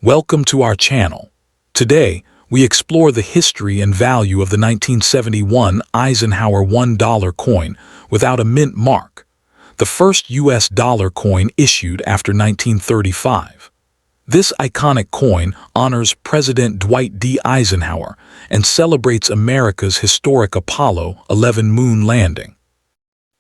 Welcome to our channel. Today, we explore the history and value of the 1971 Eisenhower $1 coin without a mint mark, the first U.S. dollar coin issued after 1935. This iconic coin honors President Dwight D. Eisenhower and celebrates America's historic Apollo 11 moon landing.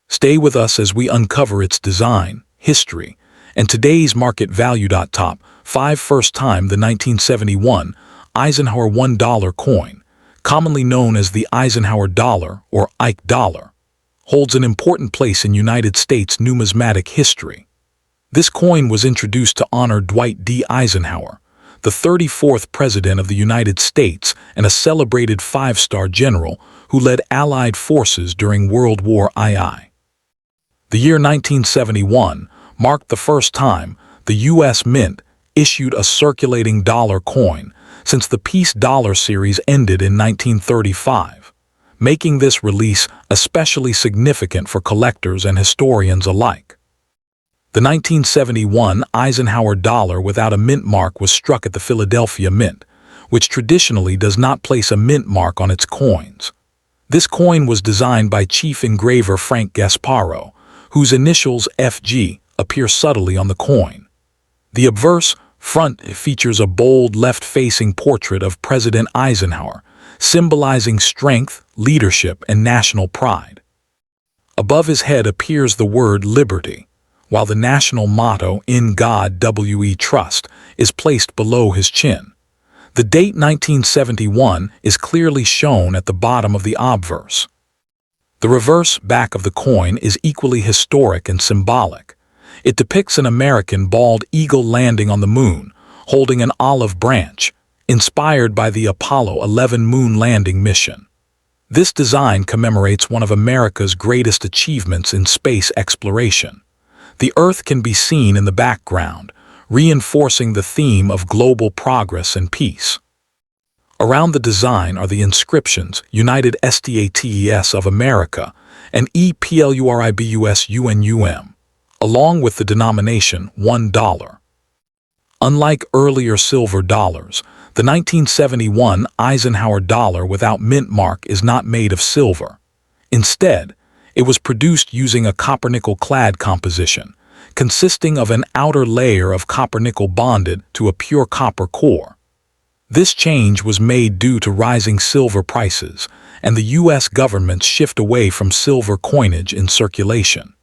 Stay with us as we uncover its design, history, and today's market value. Top 5. First time, the 1971 Eisenhower $1 coin, commonly known as the Eisenhower Dollar or Ike Dollar, holds an important place in United States numismatic history. This coin was introduced to honor Dwight D. Eisenhower, the 34th President of the United States and a celebrated five-star general who led Allied forces during World War II. The year 1971 marked the first time the U.S. Mint issued a circulating dollar coin since the Peace Dollar series ended in 1935, making this release especially significant for collectors and historians alike. The 1971 Eisenhower Dollar without a mint mark was struck at the Philadelphia Mint, which traditionally does not place a mint mark on its coins. This coin was designed by chief engraver Frank Gasparo, whose initials FG appear subtly on the coin. The obverse front features a bold left-facing portrait of President Eisenhower, symbolizing strength, leadership, and national pride. Above his head appears the word liberty, while the national motto, "In God We Trust," is placed below his chin. The date 1971 is clearly shown at the bottom of the obverse. The reverse back of the coin is equally historic and symbolic. It depicts an American bald eagle landing on the moon, holding an olive branch, inspired by the Apollo 11 moon landing mission. This design commemorates one of America's greatest achievements in space exploration. The Earth can be seen in the background, reinforcing the theme of global progress and peace. Around the design are the inscriptions United States of America and EPLURIBUS UNUM, along with the denomination $1. Unlike earlier silver dollars, the 1971 Eisenhower Dollar without mint mark is not made of silver. Instead, it was produced using a copper-nickel clad composition, consisting of an outer layer of copper-nickel bonded to a pure copper core. This change was made due to rising silver prices and the U.S. government's shift away from silver coinage in circulation.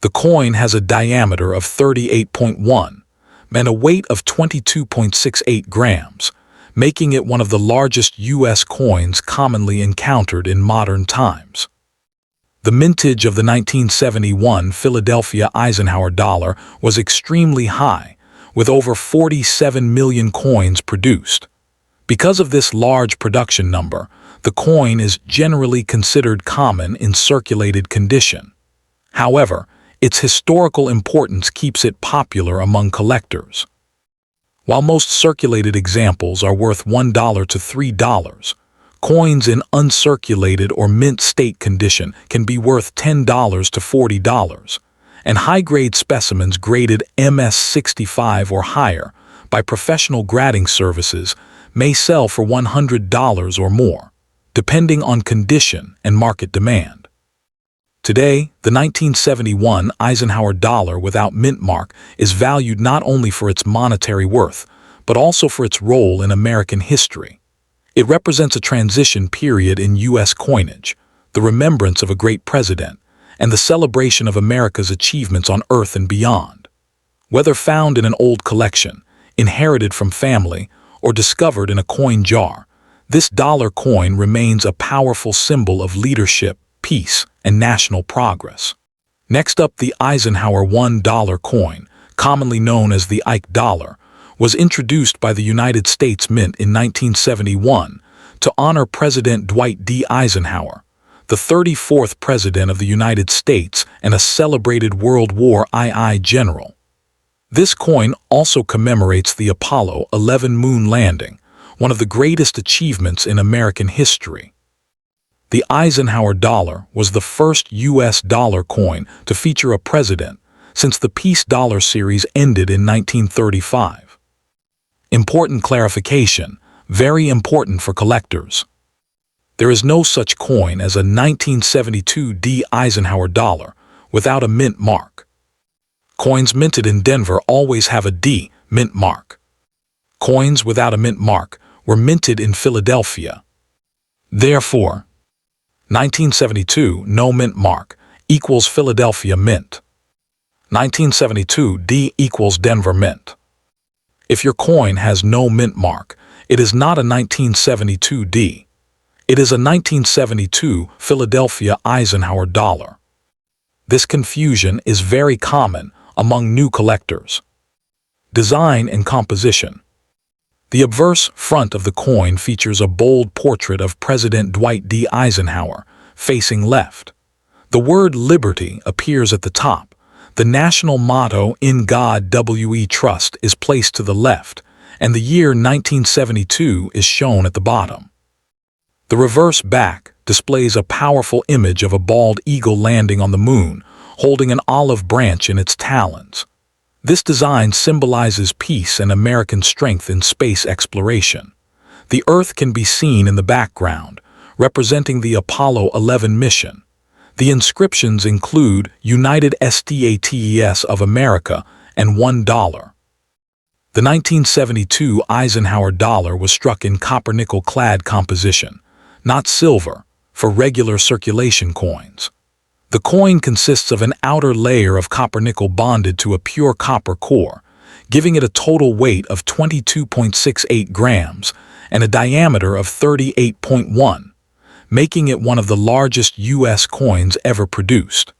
The coin has a diameter of 38.1 and a weight of 22.68 grams, making it one of the largest U.S. coins commonly encountered in modern times. The mintage of the 1971 Philadelphia Eisenhower Dollar was extremely high, with over 47 million coins produced. Because of this large production number, the coin is generally considered common in circulated condition. However, its historical importance keeps it popular among collectors. While most circulated examples are worth $1 to $3, coins in uncirculated or mint state condition can be worth $10 to $40, and high-grade specimens graded MS-65 or higher by professional grading services may sell for $100 or more, depending on condition and market demand. Today, the 1971 Eisenhower Dollar without mint mark is valued not only for its monetary worth, but also for its role in American history. It represents a transition period in U.S. coinage, the remembrance of a great president, and the celebration of America's achievements on Earth and beyond. Whether found in an old collection, inherited from family, or discovered in a coin jar, this dollar coin remains a powerful symbol of leadership, peace, and national progress. Next up, the Eisenhower $1 coin, commonly known as the Ike Dollar, was introduced by the United States Mint in 1971 to honor President Dwight D. Eisenhower, the 34th President of the United States and a celebrated World War II general. This coin also commemorates the Apollo 11 moon landing, one of the greatest achievements in American history. The Eisenhower Dollar was the first U.S. dollar coin to feature a president since the Peace Dollar series ended in 1935. Important clarification, very important for collectors. There is no such coin as a 1972 D Eisenhower dollar without a mint mark. Coins minted in Denver always have a D mint mark. Coins without a mint mark were minted in Philadelphia. Therefore, 1972 no mint mark equals Philadelphia Mint. 1972 D equals Denver Mint. If your coin has no mint mark, it is not a 1972 D. It is a 1972 Philadelphia Eisenhower Dollar. This confusion is very common among new collectors. Design and composition. The obverse front of the coin features a bold portrait of President Dwight D. Eisenhower, facing left. The word Liberty appears at the top. The national motto, "In God We Trust," is placed to the left, and the year 1972 is shown at the bottom. The reverse back displays a powerful image of a bald eagle landing on the moon, holding an olive branch in its talons. This design symbolizes peace and American strength in space exploration. The Earth can be seen in the background, representing the Apollo 11 mission. The inscriptions include United States of America and $1. The 1972 Eisenhower dollar was struck in copper-nickel-clad composition, not silver, for regular circulation coins. The coin consists of an outer layer of copper-nickel bonded to a pure copper core, giving it a total weight of 22.68 grams and a diameter of 38.1, making it one of the largest U.S. coins ever produced.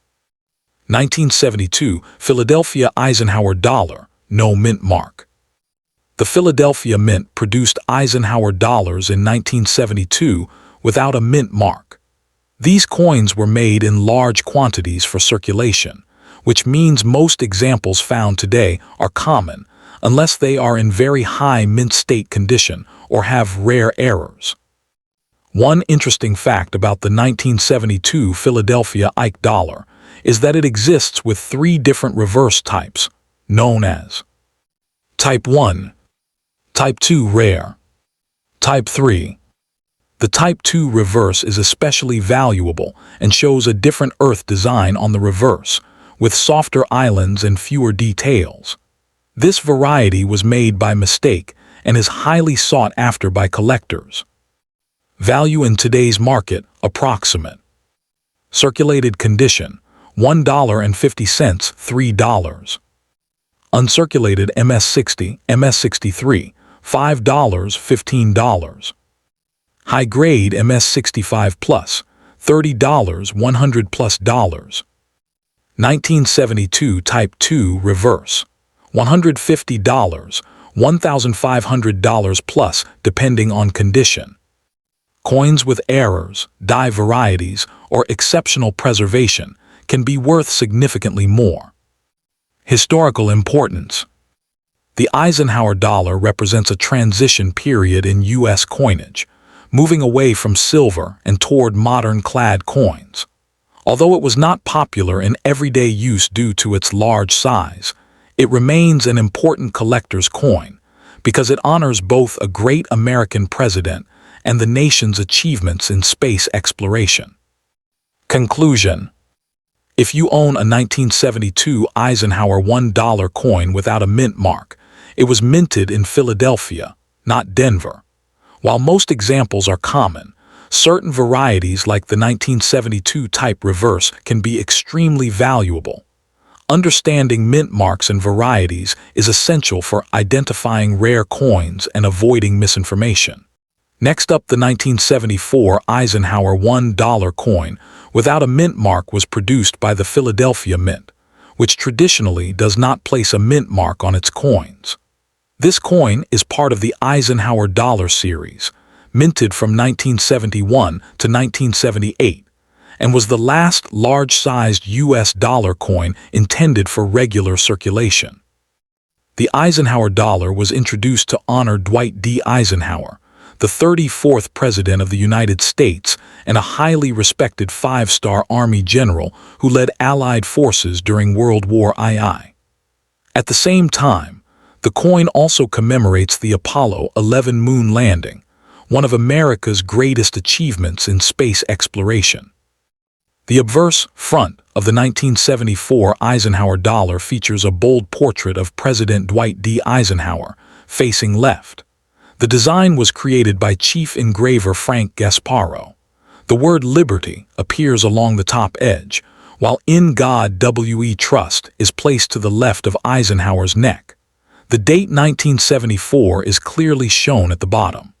1972 Philadelphia Eisenhower Dollar, no mint mark. The Philadelphia Mint produced Eisenhower Dollars in 1972 without a mint mark. These coins were made in large quantities for circulation, which means most examples found today are common unless they are in very high mint state condition or have rare errors. One interesting fact about the 1972 Philadelphia Ike Dollar is that it exists with 3 different reverse types, known as Type 1, Type 2 Rare, Type 3. The Type 2 reverse is especially valuable and shows a different Earth design on the reverse, with softer islands and fewer details. This variety was made by mistake and is highly sought after by collectors. Value in today's market, approximate. Circulated condition, $1.50, $3. Uncirculated MS60, MS63, $5, $15. High grade MS65 plus, $30, $100 plus dollars. 1972 Type 2 Reverse, $150, $1,500 plus depending on condition. Coins with errors, die varieties, or exceptional preservation can be worth significantly more. Historical importance. The Eisenhower dollar represents a transition period in U.S. coinage, moving away from silver and toward modern clad coins. Although it was not popular in everyday use due to its large size, it remains an important collector's coin because it honors both a great American president and the nation's achievements in space exploration. Conclusion. If you own a 1972 Eisenhower $1 coin without a mint mark, it was minted in Philadelphia, not Denver. While most examples are common, certain varieties like the 1972 Type Reverse can be extremely valuable. Understanding mint marks and varieties is essential for identifying rare coins and avoiding misinformation. Next up, the 1974 Eisenhower $1 coin without a mint mark was produced by the Philadelphia Mint, which traditionally does not place a mint mark on its coins. This coin is part of the Eisenhower Dollar series, minted from 1971 to 1978, and was the last large-sized U.S. dollar coin intended for regular circulation. The Eisenhower Dollar was introduced to honor Dwight D. Eisenhower, the 34th President of the United States and a highly respected 5-star Army general who led Allied forces during World War II. At the same time, The coin also commemorates the Apollo 11 moon landing, one of America's greatest achievements in space exploration. The obverse front of the 1974 Eisenhower Dollar features a bold portrait of President Dwight D. Eisenhower, facing left. The design was created by chief engraver Frank Gasparo. The word liberty appears along the top edge, while "In God We Trust" is placed to the left of Eisenhower's neck. The date 1974 is clearly shown at the bottom.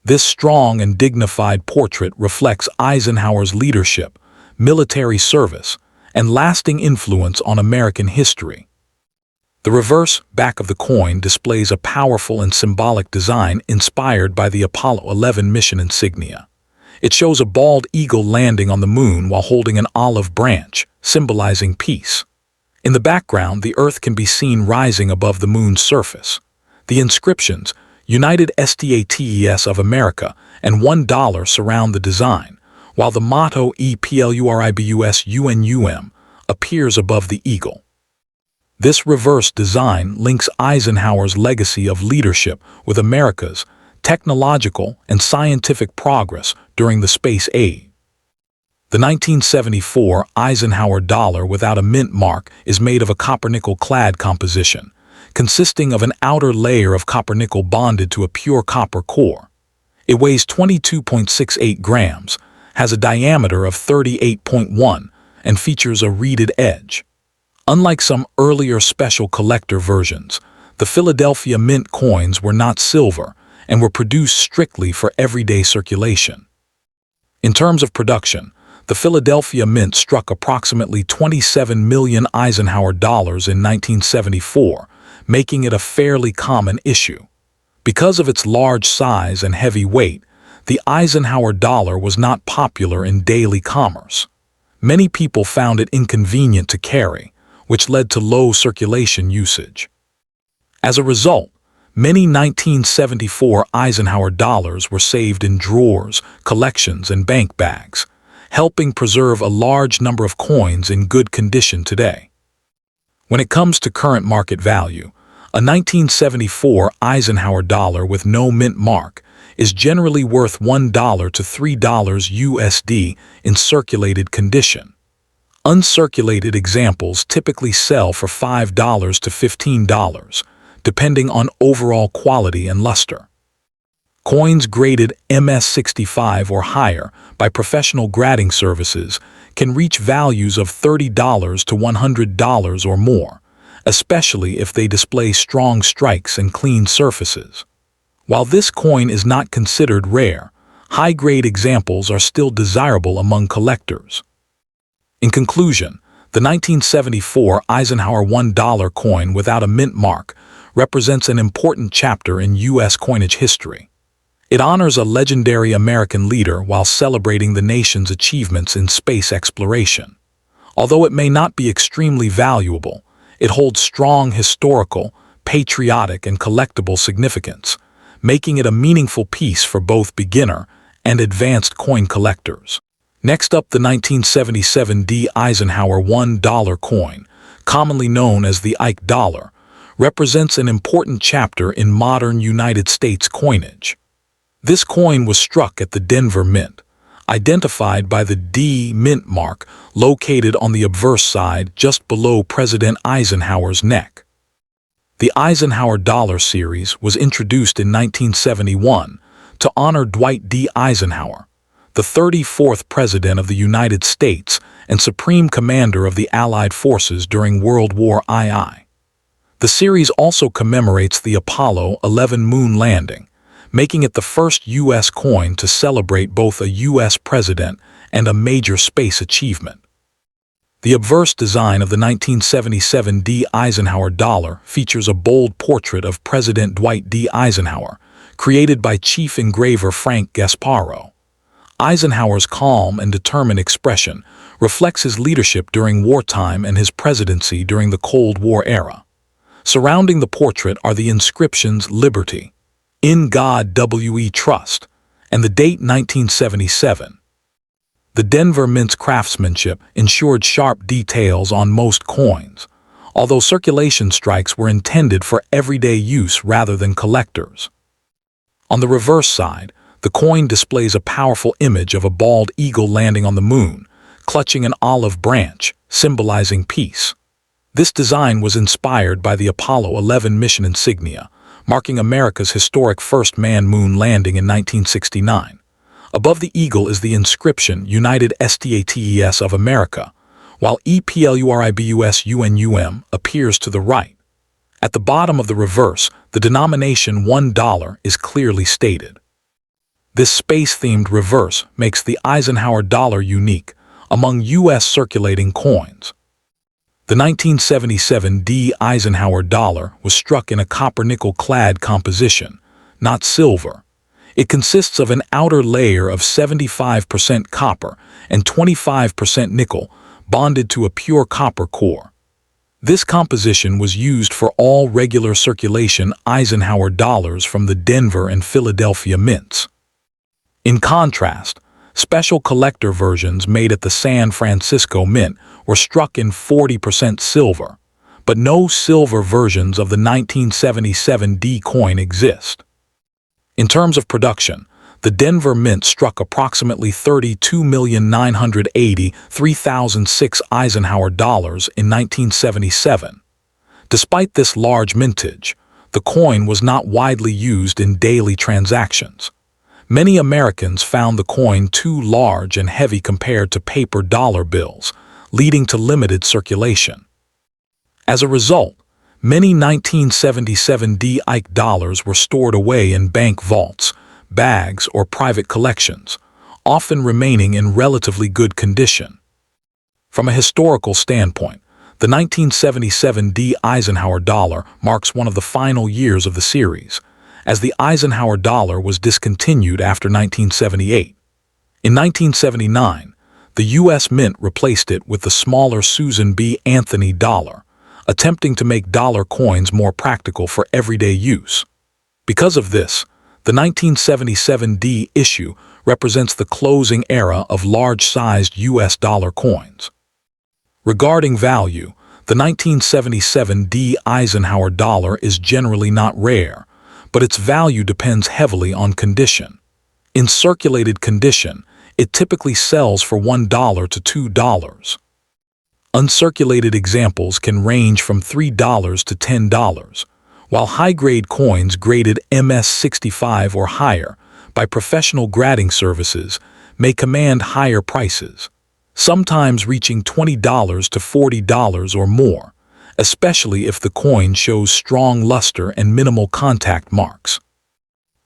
This strong and dignified portrait reflects Eisenhower's leadership, military service, and lasting influence on American history. The reverse back of the coin displays a powerful and symbolic design inspired by the Apollo 11 mission insignia. It shows a bald eagle landing on the moon while holding an olive branch, symbolizing peace. In the background, the Earth can be seen rising above the moon's surface. The inscriptions, United States of America and $1 surround the design, while the motto EPLURIBUS UNUM appears above the eagle. This reverse design links Eisenhower's legacy of leadership with America's technological and scientific progress during the space age. The 1974 Eisenhower Dollar without a mint mark is made of a copper-nickel-clad composition, consisting of an outer layer of copper-nickel bonded to a pure copper core. It weighs 22.68 grams, has a diameter of 38.1, and features a reeded edge. Unlike some earlier special collector versions, the Philadelphia Mint coins were not silver and were produced strictly for everyday circulation. In terms of production, the Philadelphia Mint struck approximately 27 million Eisenhower dollars in 1974, making it a fairly common issue. Because of its large size and heavy weight, the Eisenhower dollar was not popular in daily commerce. Many people found it inconvenient to carry, which led to low circulation usage. As a result, many 1974 Eisenhower dollars were saved in drawers, collections, and bank bags, helping preserve a large number of coins in good condition today. When it comes to current market value, a 1974 Eisenhower dollar with no mint mark is generally worth $1 to $3 USD in circulated condition. Uncirculated examples typically sell for $5 to $15, depending on overall quality and luster. Coins graded MS-65 or higher by professional grading services can reach values of $30 to $100 or more, especially if they display strong strikes and clean surfaces. While this coin is not considered rare, high-grade examples are still desirable among collectors. In conclusion, the 1974 Eisenhower $1 coin without a mint mark represents an important chapter in U.S. coinage history. It honors a legendary American leader while celebrating the nation's achievements in space exploration. Although it may not be extremely valuable, it holds strong historical, patriotic, and collectible significance, making it a meaningful piece for both beginner and advanced coin collectors. Next up, the 1977 D. Eisenhower $1 coin, commonly known as the Ike Dollar, represents an important chapter in modern United States coinage. This coin was struck at the Denver Mint, identified by the D mint mark located on the obverse side just below President Eisenhower's neck. The Eisenhower Dollar series was introduced in 1971 to honor Dwight D. Eisenhower, the 34th President of the United States and Supreme Commander of the Allied Forces during World War II. The series also commemorates the Apollo 11 moon landing, making it the first U.S. coin to celebrate both a U.S. president and a major space achievement. The obverse design of the 1977 D. Eisenhower Dollar features a bold portrait of President Dwight D. Eisenhower, created by chief engraver Frank Gasparo. Eisenhower's calm and determined expression reflects his leadership during wartime and his presidency during the Cold War era. Surrounding the portrait are the inscriptions "Liberty," "In God We Trust," and the date 1977. The Denver Mint's craftsmanship ensured sharp details on most coins, although circulation strikes were intended for everyday use rather than collectors. On the reverse side, the coin displays a powerful image of a bald eagle landing on the moon, clutching an olive branch, symbolizing peace. This design was inspired by the Apollo 11 mission insignia, marking America's historic first manned-moon landing in 1969. Above the eagle is the inscription United States of America, while EPLURIBUSUNUM appears to the right. At the bottom of the reverse, the denomination $1 is clearly stated. This space-themed reverse makes the Eisenhower dollar unique among U.S. circulating coins. The 1977 D Eisenhower dollar was struck in a copper-nickel-clad composition, not silver. It consists of an outer layer of 75% copper and 25% nickel, bonded to a pure copper core. This composition was used for all regular circulation Eisenhower dollars from the Denver and Philadelphia mints. In contrast, special collector versions made at the San Francisco Mint were struck in 40% silver, but no silver versions of the 1977 D coin exist. In terms of production, the Denver Mint struck approximately 32,983,006 Eisenhower dollars in 1977. Despite this large mintage, the coin was not widely used in daily transactions. Many Americans found the coin too large and heavy compared to paper dollar bills, leading to limited circulation. As a result, many 1977 D Ike Dollars were stored away in bank vaults, bags, or private collections, often remaining in relatively good condition. From a historical standpoint, the 1977 D Eisenhower dollar marks one of the final years of the series, as the Eisenhower dollar was discontinued after 1978. In 1979, the U.S. Mint replaced it with the smaller Susan B. Anthony dollar, attempting to make dollar coins more practical for everyday use. Because of this, the 1977 D issue represents the closing era of large-sized U.S. dollar coins. Regarding value, the 1977 D Eisenhower dollar is generally not rare, but its value depends heavily on condition. In circulated condition, it typically sells for $1 to $2. Uncirculated examples can range from $3 to $10, while high-grade coins graded MS-65 or higher by professional grading services may command higher prices, sometimes reaching $20 to $40 or more, especially if the coin shows strong luster and minimal contact marks.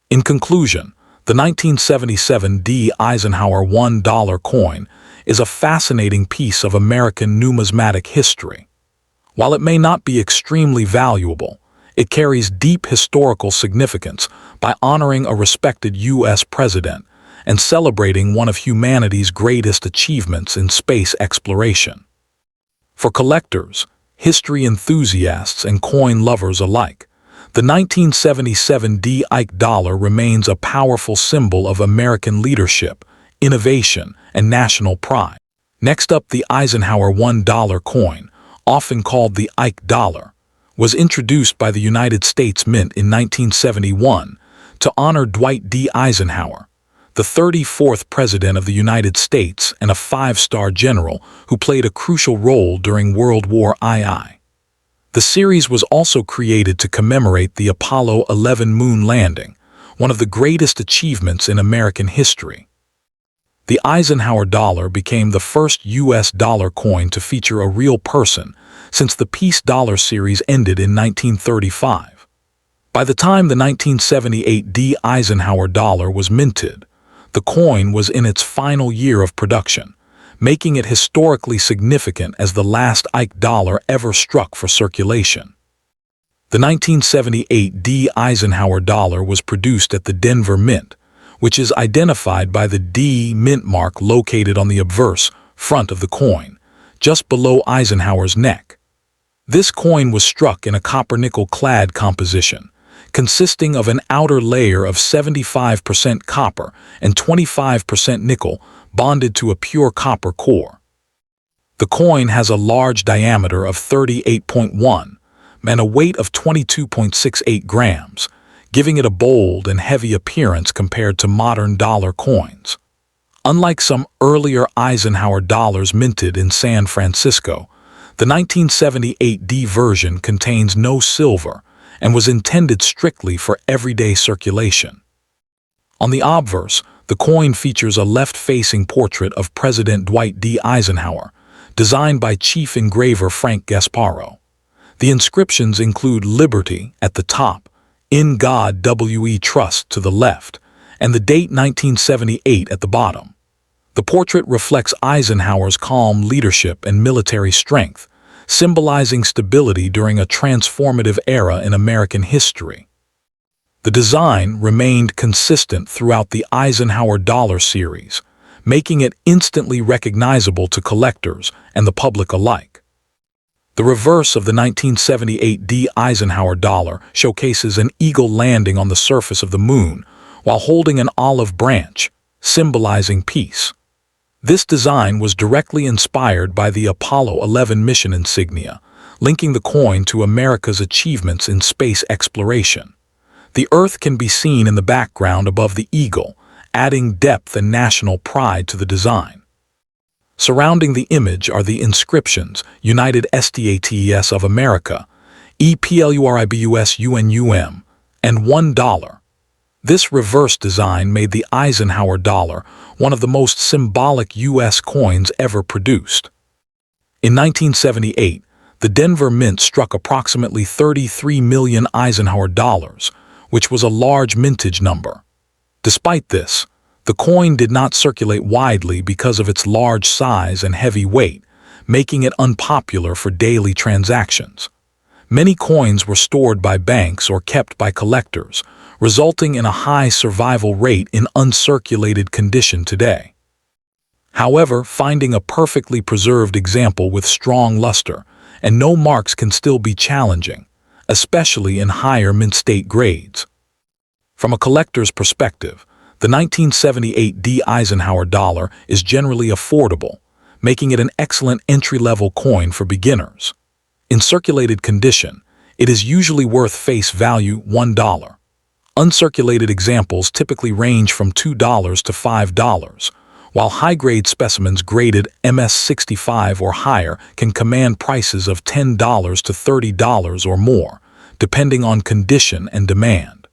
In conclusion, the 1977 D Eisenhower $1 coin is a fascinating piece of American numismatic history. While it may not be extremely valuable, it carries deep historical significance by honoring a respected U.S. president and celebrating one of humanity's greatest achievements in space exploration. For collectors, history enthusiasts, and coin lovers alike, the 1977 D Ike Dollar remains a powerful symbol of American leadership, innovation, and national pride. Next up, the Eisenhower $1 coin, often called the Ike Dollar, was introduced by the United States Mint in 1971 to honor Dwight D. Eisenhower, the 34th President of the United States and a five-star general who played a crucial role during World War II. The series was also created to commemorate the Apollo 11 moon landing, one of the greatest achievements in American history. The Eisenhower dollar became the first U.S. dollar coin to feature a real person since the Peace Dollar series ended in 1935. By the time the 1978 D Eisenhower dollar was minted, the coin was in its final year of production, making it historically significant as the last Ike dollar ever struck for circulation. The 1978 D Eisenhower dollar was produced at the Denver Mint, which is identified by the D mint mark located on the obverse front of the coin, just below Eisenhower's neck. This coin was struck in a copper-nickel-clad composition, consisting of an outer layer of 75% copper and 25% nickel bonded to a pure copper core. The coin has a large diameter of 38.1 and a weight of 22.68 grams, giving it a bold and heavy appearance compared to modern dollar coins. Unlike some earlier Eisenhower dollars minted in San Francisco, the 1978D version contains no silver and was intended strictly for everyday circulation. On the obverse, the coin features a left-facing portrait of President Dwight D. Eisenhower, designed by chief engraver Frank Gasparo. The inscriptions include Liberty at the top, In God We Trust to the left, and the date 1978 at the bottom. The portrait reflects Eisenhower's calm leadership and military strength, symbolizing stability during a transformative era in American history. The design remained consistent throughout the Eisenhower Dollar series, making it instantly recognizable to collectors and the public alike. The reverse of the 1978D Eisenhower Dollar showcases an eagle landing on the surface of the moon while holding an olive branch, symbolizing peace. This design was directly inspired by the Apollo 11 mission insignia, linking the coin to America's achievements in space exploration. The Earth can be seen in the background above the eagle, adding depth and national pride to the design. Surrounding the image are the inscriptions United States of America, EPLURIBUS UNUM, and $1. This reverse design made the Eisenhower dollar one of the most symbolic U.S. coins ever produced. In 1978, the Denver Mint struck approximately 33 million Eisenhower dollars, which was a large mintage number. Despite this, the coin did not circulate widely because of its large size and heavy weight, making it unpopular for daily transactions. Many coins were stored by banks or kept by collectors, resulting in a high survival rate in uncirculated condition today. However, finding a perfectly preserved example with strong luster and no marks can still be challenging, especially in higher mint state grades. From a collector's perspective, the 1978D Eisenhower dollar is generally affordable, making it an excellent entry-level coin for beginners. In circulated condition, it is usually worth face value $1. Uncirculated examples typically range from $2 to $5, while high-grade specimens graded MS65 or higher can command prices of $10 to $30 or more, depending on condition and demand.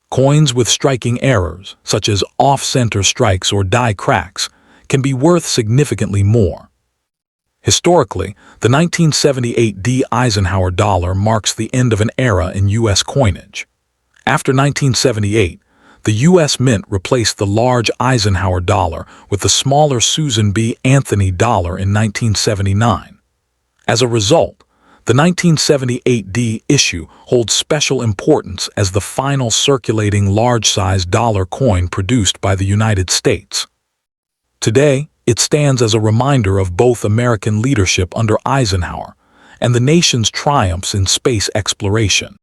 Coins with striking errors, such as off-center strikes or die cracks, can be worth significantly more. Historically, the 1978D Eisenhower dollar marks the end of an era in U.S. coinage. After 1978, the U.S. Mint replaced the large Eisenhower dollar with the smaller Susan B. Anthony dollar in 1979. As a result, the 1978D issue holds special importance as the final circulating large-sized dollar coin produced by the United States. Today, it stands as a reminder of both American leadership under Eisenhower and the nation's triumphs in space exploration.